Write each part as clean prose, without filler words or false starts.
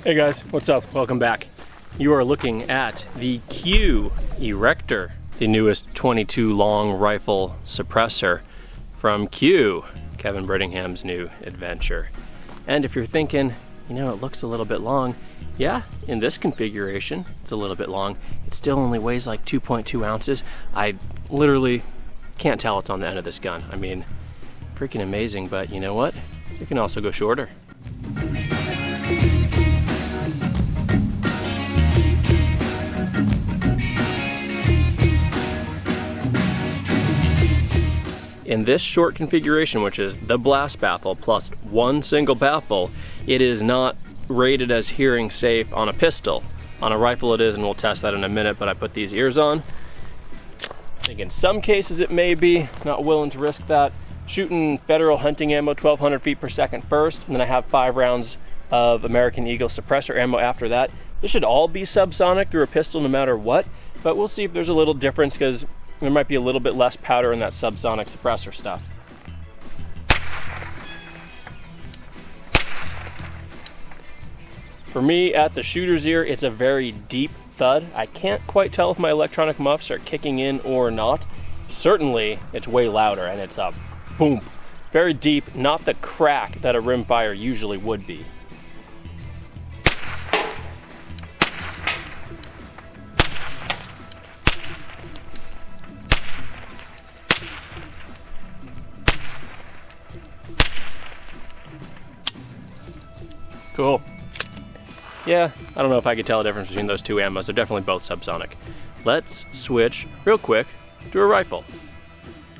Hey guys, what's up? Welcome back. You are looking at the Q Erector, the newest 22 long rifle suppressor from Q, Kevin Brittingham's new adventure. And if you're thinking, you know, it looks a little bit long, yeah, in this configuration, it's a little bit long. It still only weighs like 2.2 ounces. I literally can't tell it's on the end of this gun. I mean, freaking amazing, but you know what? You can also go shorter. In this short configuration, which is the blast baffle plus one single baffle, it is not rated as hearing safe on a pistol. On a rifle it is, and we'll test that in a minute, but I put these ears on. I think in some cases it may be, not willing to risk that. Shooting federal hunting ammo 1,200 feet per second first, and then I have 5 rounds of American Eagle suppressor ammo after that. This should all be subsonic through a pistol no matter what, but we'll see if there's a little difference because there might be a little bit less powder in that subsonic suppressor stuff. For me, at the shooter's ear, it's a very deep thud. I can't quite tell if my electronic muffs are kicking in or not. Certainly, it's way louder, and it's a boom. Very deep, not the crack that a rimfire usually would be. Cool. Yeah, I don't know if I could tell the difference between those two ammos. They're definitely both subsonic. Let's switch real quick to a rifle.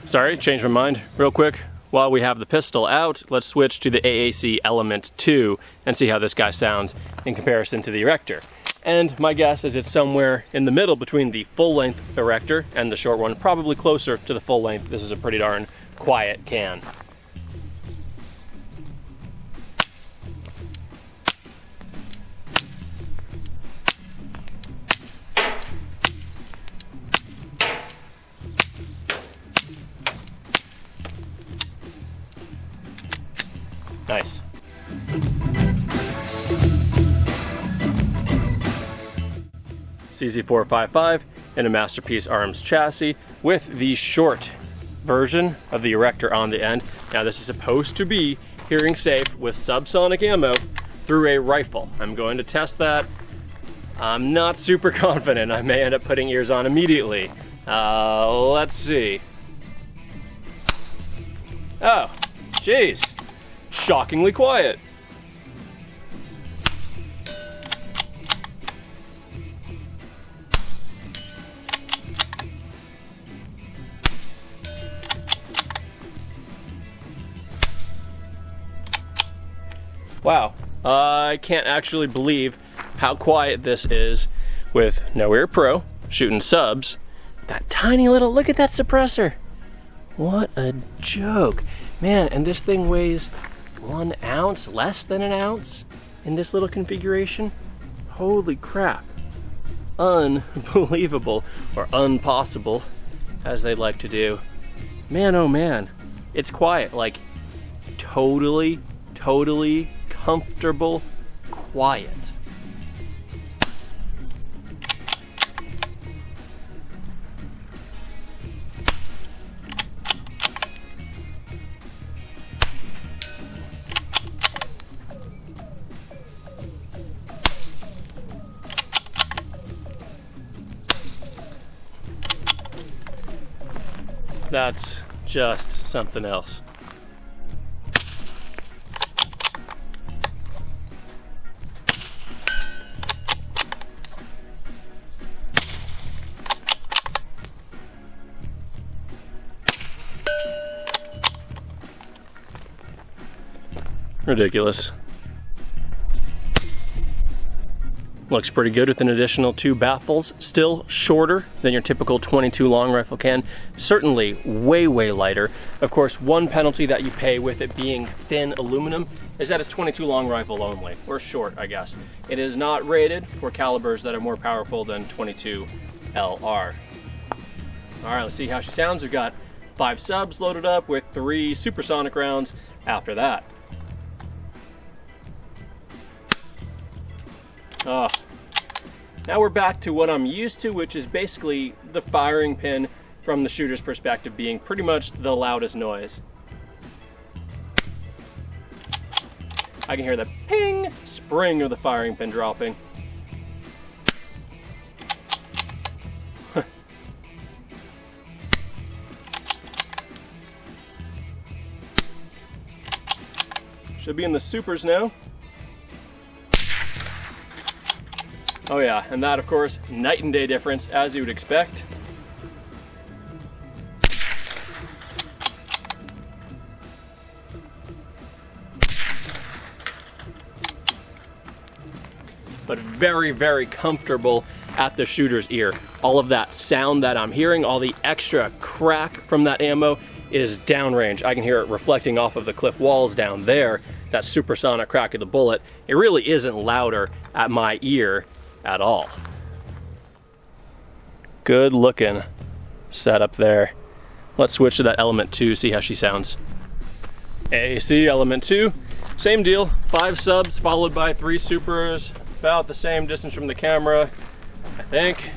Sorry, changed my mind real quick. While we have the pistol out, let's switch to the AAC Element 2 and see how this guy sounds in comparison to the Erector. And my guess is it's somewhere in the middle between the full-length Erector and the short one, probably closer to the full length. This is a pretty darn quiet can. Nice. CZ455 in a Masterpiece Arms chassis with the short version of the Erector on the end. Now this is supposed to be hearing safe with subsonic ammo through a rifle. I'm going to test that. I'm not super confident. I may end up putting ears on immediately. Let's see. Oh, jeez. Shockingly quiet. Wow, I can't actually believe how quiet this is with No Ear Pro shooting subs. That tiny little, look at that suppressor. What a joke. Man, and this thing weighs 1 ounce, less than an ounce in this little configuration. Holy crap. Unbelievable, or unpossible, as they like to do. Man, oh man, it's quiet, like totally comfortable quiet. That's just something else. Ridiculous. Looks pretty good with an additional 2 baffles. Still shorter than your typical 22 long rifle can. Certainly way lighter. Of course, one penalty that you pay with it being thin aluminum is that it's 22 long rifle only, or short, I guess. It is not rated for calibers that are more powerful than 22 LR. All right, let's see how she sounds. We've got 5 subs loaded up with 3 supersonic rounds after that. Oh. Now we're back to what I'm used to, which is basically the firing pin from the shooter's perspective being pretty much the loudest noise. I can hear the ping spring of the firing pin dropping. Should be in the supers now. Oh yeah, and that of course, night and day difference as you would expect. But very, very comfortable at the shooter's ear. All of that sound that I'm hearing, all the extra crack from that ammo is downrange. I can hear it reflecting off of the cliff walls down there, that supersonic crack of the bullet. It really isn't louder at my ear at all. Good looking setup there. Let's switch to that element 2, see how she sounds. AC element 2, same deal, 5 subs followed by 3 supers, about the same distance from the camera, I think.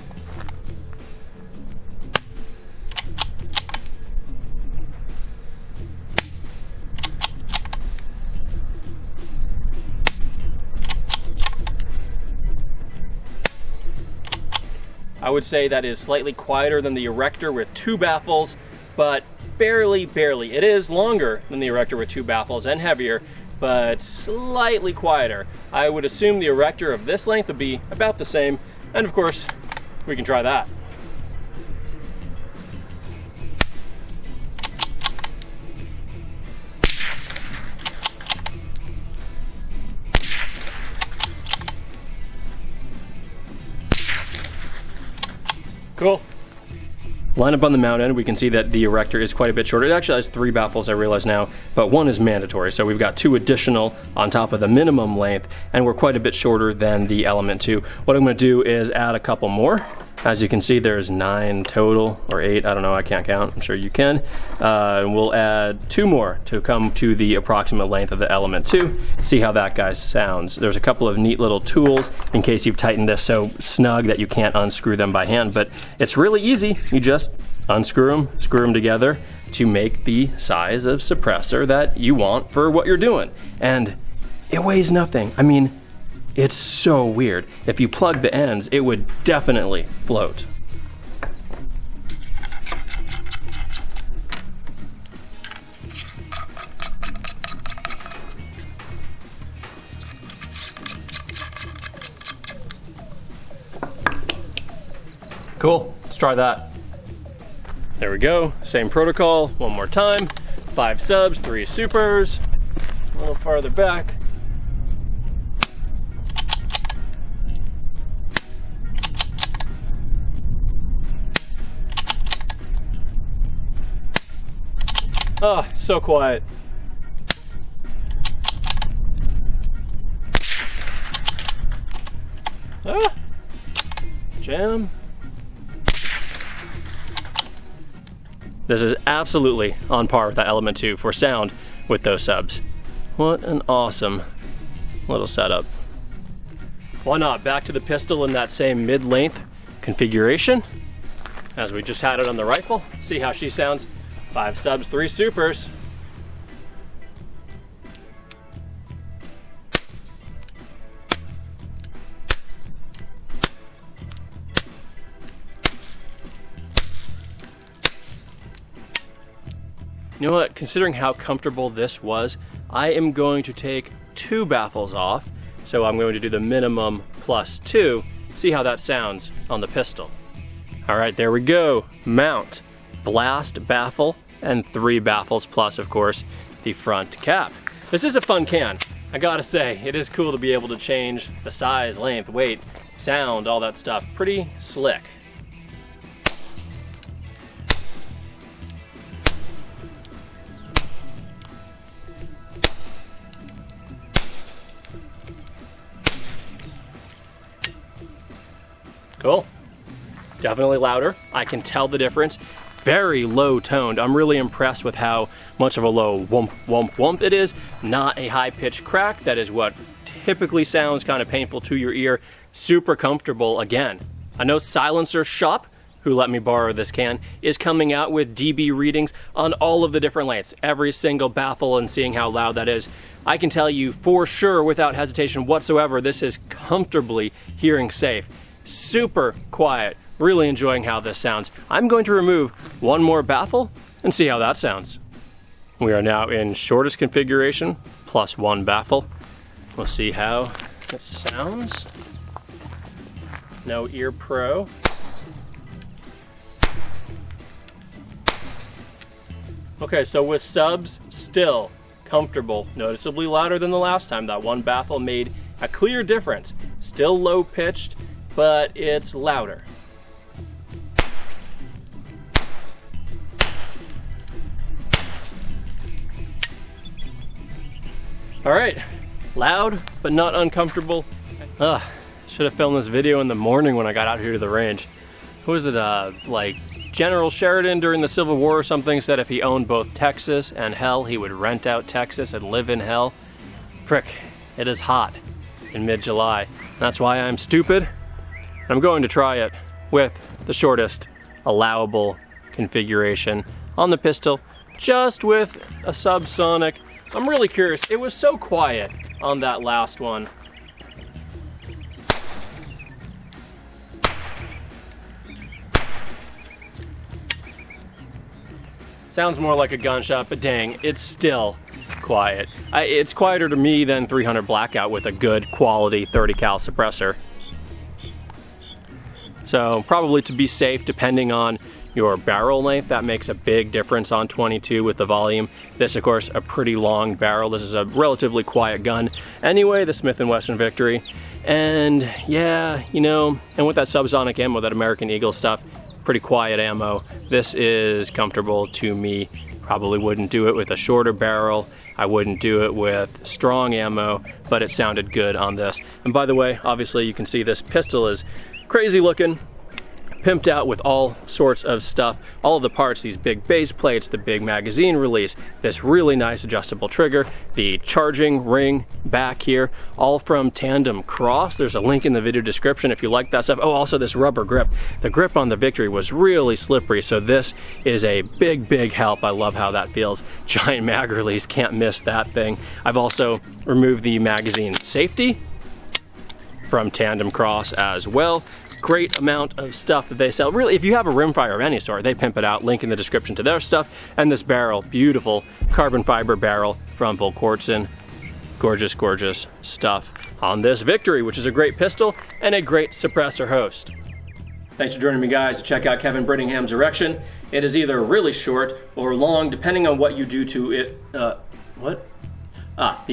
I would say that is slightly quieter than the Erector with 2 baffles, but barely. It is longer than the Erector with 2 baffles and heavier, but slightly quieter. I would assume the Erector of this length would be about the same, and of course, we can try that. Cool. Line up on the mount end, we can see that the Erector is quite a bit shorter. It actually has 3 baffles, I realize now, but 1 is mandatory. So we've got 2 additional on top of the minimum length, and we're quite a bit shorter than the element 2. What I'm gonna do is add a couple more. As you can see, there's 9 total, or 8, I don't know, I can't count, I'm sure you can. We'll add 2 more to come to the approximate length of the element 2. See how that guy sounds. There's a couple of neat little tools in case you've tightened this so snug that you can't unscrew them by hand, but it's really easy. You just unscrew them, screw them together to make the size of suppressor that you want for what you're doing. And it weighs nothing. I mean, it's so weird. If you plug the ends, it would definitely float. Cool, let's try that. There we go, same protocol, one more time. 5 subs, 3 supers. A little farther back. Oh, so quiet. Ah, jam. This is absolutely on par with that element 2 for sound with those subs. What an awesome little setup. Why not? Back to the pistol in that same mid-length configuration as we just had it on the rifle. See how she sounds. 5 subs, 3 supers. You know what, considering how comfortable this was, I am going to take 2 baffles off. So I'm going to do the minimum plus 2, see how that sounds on the pistol. All right, there we go. Mount, blast, baffle, and 3 baffles plus, of course, the front cap. This is a fun can. I gotta say, it is cool to be able to change the size, length, weight, sound, all that stuff. Pretty slick. Cool. Definitely louder. I can tell the difference. Very low toned. I'm really impressed with how much of a low whoomp, whoomp, whoomp it is. Not a high pitched crack. That is what typically sounds kind of painful to your ear. super comfortable again. I know Silencer Shop, who let me borrow this can, is coming out with dB readings on all of the different lengths, every single baffle, and seeing how loud that is. I can tell you for sure, without hesitation whatsoever, this is comfortably hearing safe. Super quiet, really enjoying how this sounds. I'm going to remove one more baffle and see how that sounds. We are now in shortest configuration, plus one baffle. We'll see how it sounds. No ear pro. Okay, so with subs, still comfortable, noticeably louder than the last time. That one baffle made a clear difference. Still low pitched, but it's louder. All right, loud, but not uncomfortable. Should have filmed this video in the morning when I got out here to the range. Who was it, like General Sheridan during the Civil War or something said if he owned both Texas and hell, he would rent out Texas and live in hell. Frick, it is hot in mid-July. That's why I'm stupid. I'm going to try it with the shortest allowable configuration on the pistol, just with a subsonic. I'm really curious. It was so quiet on that last one. Sounds more like a gunshot, but dang, it's still quiet. It's quieter to me than 300 Blackout with a good quality 30 cal suppressor. So probably to be safe, depending on your barrel length, that makes a big difference on 22 with the volume. This, of course, a pretty long barrel. This is a relatively quiet gun. Anyway, the Smith & Wesson Victory. And yeah, you know, and with that subsonic ammo, that American Eagle stuff, pretty quiet ammo. This is comfortable to me. Probably wouldn't do it with a shorter barrel. I wouldn't do it with strong ammo, but it sounded good on this. And by the way, obviously you can see this pistol is crazy looking, pimped out with all sorts of stuff. All of the parts, these big base plates, the big magazine release, this really nice adjustable trigger, the charging ring back here, all from Tandem Cross. There's a link in the video description if you like that stuff. Oh, also this rubber grip. The grip on the Victory was really slippery, so this is a big, big help. I love how that feels. Giant mag release, can't miss that thing. I've also removed the magazine safety from Tandem Cross as well. Great amount of stuff that they sell. Really, if you have a rimfire of any sort, they pimp it out. Link in the description to their stuff. And this barrel, beautiful carbon fiber barrel from Volquartsen. Gorgeous, gorgeous stuff on this Victory, which is a great pistol and a great suppressor host. Thanks for joining me, guys, to check out Kevin Brittingham's Erection. It is either really short or long, depending on what you do to it. The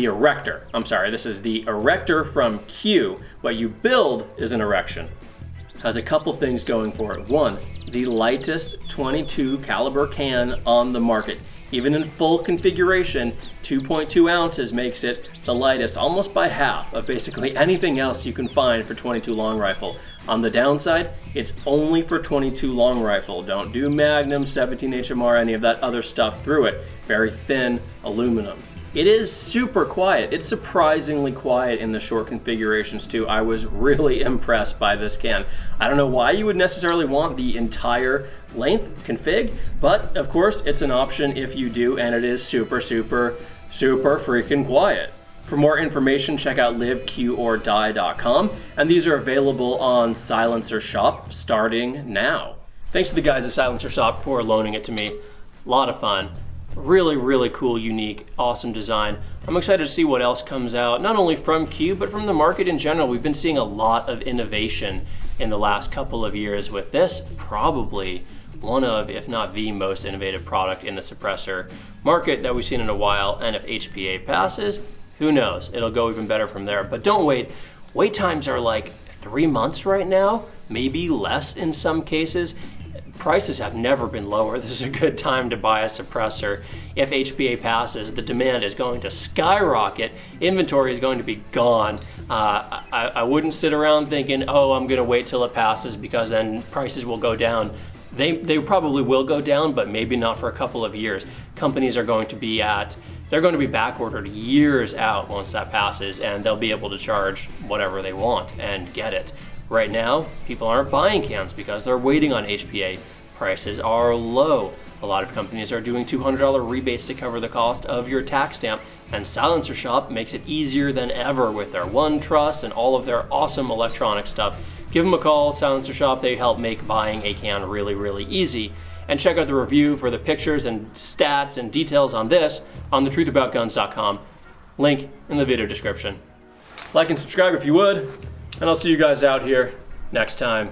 Erector. I'm sorry, this is the Erector from Q. What you build is an erection. Has a couple things going for it. One, the lightest 22 caliber can on the market. Even in full configuration, 2.2 ounces makes it the lightest, almost by half of basically anything else you can find for 22 long rifle. On the downside, it's only for 22 long rifle. Don't do Magnum, 17 HMR, any of that other stuff through it. Very thin aluminum. It is super quiet. It's surprisingly quiet in the short configurations too. I was really impressed by this can. I don't know why you would necessarily want the entire length config, but of course it's an option if you do, and it is super, super, super freaking quiet. For more information, check out liveqordie.com, and these are available on Silencer Shop starting now. Thanks to the guys at Silencer Shop for loaning it to me. A lot of fun. Really, really cool, unique, awesome design. I'm excited to see what else comes out, not only from Q, but from the market in general. We've been seeing a lot of innovation in the last couple of years with this, probably one of, if not the most innovative product in the suppressor market that we've seen in a while. And if HPA passes, who knows? It'll go even better from there. But don't wait. Wait times are like 3 months right now, maybe less in some cases. Prices have never been lower. This is a good time to buy a suppressor. If HPA passes, the demand is going to skyrocket. Inventory is going to be gone. I wouldn't sit around thinking, oh, I'm going to wait till it passes because then prices will go down. They probably will go down, but maybe not for a couple of years. Companies are going to be at they're going to be back ordered years out once that passes, and they'll be able to charge whatever they want and get it. Right now, people aren't buying cans because they're waiting on HPA. Prices are low. A lot of companies are doing $200 rebates to cover the cost of your tax stamp, and Silencer Shop makes it easier than ever with their OneTrust and all of their awesome electronic stuff. Give them a call, Silencer Shop. They help make buying a can really, really easy. And check out the review for the pictures and stats and details on this on thetruthaboutguns.com. Link in the video description. Like and subscribe if you would, and I'll see you guys out here next time.